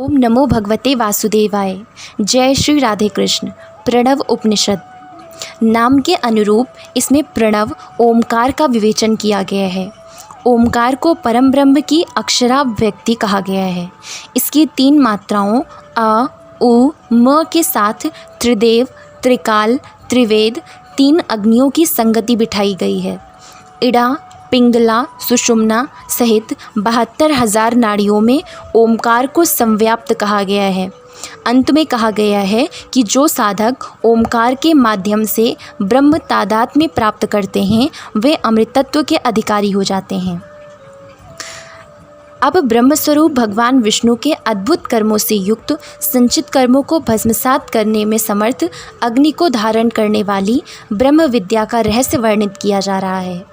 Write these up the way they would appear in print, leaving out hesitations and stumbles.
ओम नमो भगवते वासुदेवाय। जय श्री राधे कृष्ण। प्रणव उपनिषद नाम के अनुरूप इसमें प्रणव ओमकार का विवेचन किया गया है। ओमकार को परम ब्रह्म की अक्षराव्यक्ति कहा गया है। इसकी 3 मात्राओं अ, उ, म के साथ त्रिदेव, त्रिकाल, त्रिवेद 3 अग्नियों की संगति बिठाई गई है। इड़ा, पिंगला, सुषुम्ना सहित 72,000 नाड़ियों में ओमकार को संव्याप्त कहा गया है। अंत में कहा गया है कि जो साधक ओमकार के माध्यम से ब्रह्म तादात्म्य प्राप्त करते हैं वे अमृतत्व के अधिकारी हो जाते हैं। अब ब्रह्मस्वरूप भगवान विष्णु के अद्भुत कर्मों से युक्त संचित कर्मों को भस्मसात करने में समर्थ अग्नि को धारण करने वाली ब्रह्म विद्या का रहस्य वर्णित किया जा रहा है।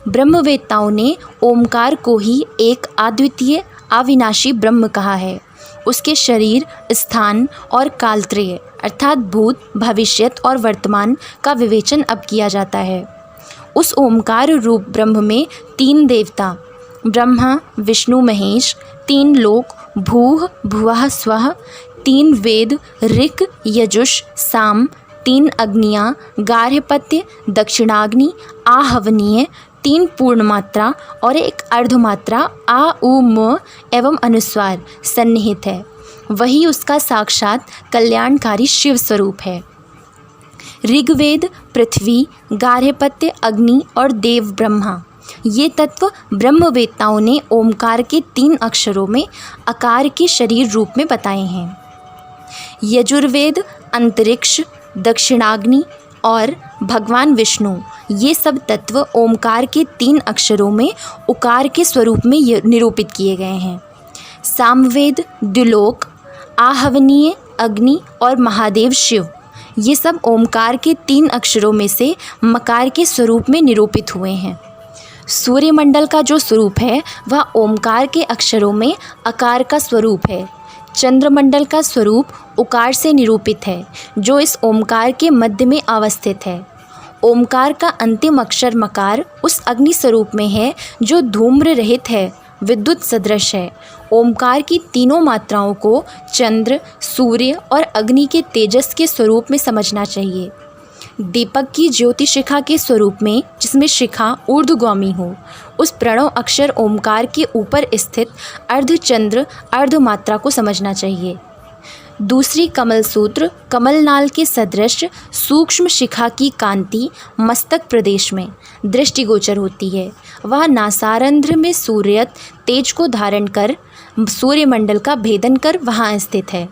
ब्रह्मवेत्ताओं ने ओमकार को ही एक अद्वितीय अविनाशी ब्रह्म कहा है। उसके शरीर, स्थान और कालत्रय अर्थात भूत, भविष्यत और वर्तमान का विवेचन अब किया जाता है। उस ओमकार रूप ब्रह्म में 3 देवता ब्रह्मा, विष्णु, महेश, 3 लोक भूः, भुवः, स्वः, 3 वेद ऋक्, यजुष, साम, 3 अग्नियाँ गार्हपत्य, दक्षिणाग्नि, आहवनीय, 3 पूर्ण मात्रा और 1 अर्धमात्रा आ, उ, म एवं अनुस्वार सन्निहित है। वही उसका साक्षात कल्याणकारी शिव स्वरूप है। ऋग्वेद पृथ्वी, गार्हपत्य अग्नि और देव ब्रह्मा ये तत्व ब्रह्मवेत्ताओं ने ओमकार के 3 अक्षरों में आकार के शरीर रूप में बताए हैं। यजुर्वेद अंतरिक्ष, दक्षिणाग्नि और भगवान विष्णु ये सब तत्व ओमकार के 3 अक्षरों में उकार के स्वरूप में निरूपित किए गए हैं। सामवेद द्युलोक, आहवनीय अग्नि और महादेव शिव ये सब ओमकार के 3 अक्षरों में से मकार के स्वरूप में निरूपित हुए हैं। सूर्यमंडल का जो स्वरूप है वह ओमकार के अक्षरों में आकार का स्वरूप है। चंद्रमंडल का स्वरूप उकार से निरूपित है जो इस ओमकार के मध्य में अवस्थित है। ओमकार का अंतिम अक्षर मकार उस अग्नि स्वरूप में है जो धूम्र रहित है, विद्युत सदृश है। ओमकार की तीनों मात्राओं को चंद्र, सूर्य और अग्नि के तेजस के स्वरूप में समझना चाहिए। दीपक की ज्योति शिखा के स्वरूप में जिसमें शिखा ऊर्ध्वगामी हो, उस प्रणव अक्षर ओमकार के ऊपर स्थित अर्धचंद्र अर्धमात्रा को समझना चाहिए। दूसरी कमल सूत्र कमलनाल के सदृश सूक्ष्म शिखा की कांति मस्तक प्रदेश में दृष्टिगोचर होती है। वह नासारंध्र में सूर्यत तेज को धारण कर सूर्यमंडल का भेदन कर वहाँ स्थित है।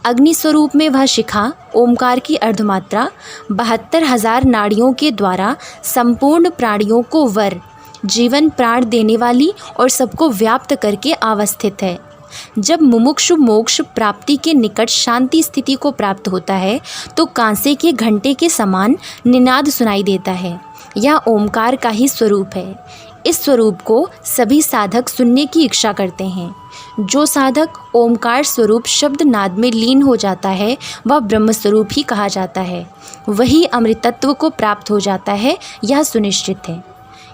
अग्नि स्वरूप में वह शिखा ओमकार की अर्धमात्रा 72,000 नाड़ियों के द्वारा संपूर्ण प्राणियों को वर, जीवन प्राण देने वाली और सबको व्याप्त करके अवस्थित है। जब मुमुक्षु मोक्ष प्राप्ति के निकट शांति स्थिति को प्राप्त होता है तो कांसे के घंटे के समान निनाद सुनाई देता है। यह ओमकार का ही स्वरूप है। इस स्वरूप को सभी साधक सुनने की इच्छा करते हैं। जो साधक ओमकार स्वरूप शब्द नाद में लीन हो जाता है वह ब्रह्म स्वरूप ही कहा जाता है। वही अमृतत्व को प्राप्त हो जाता है, यह सुनिश्चित है।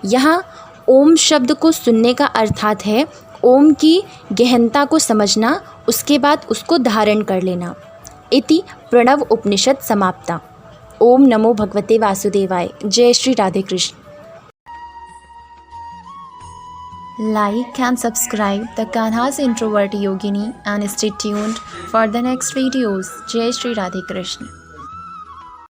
यहाँ ओम शब्द को सुनने का अर्थात है ओम की गहनता को समझना, उसके बाद उसको धारण कर लेना। इति प्रणव उपनिषद समाप्ता। ओम नमो भगवते वासुदेवाय। जय Shri Radhe Krishna. Like and subscribe the Kanha's Introvert Yogini and stay tuned for the next videos. Jai Shri Radhe Krishna.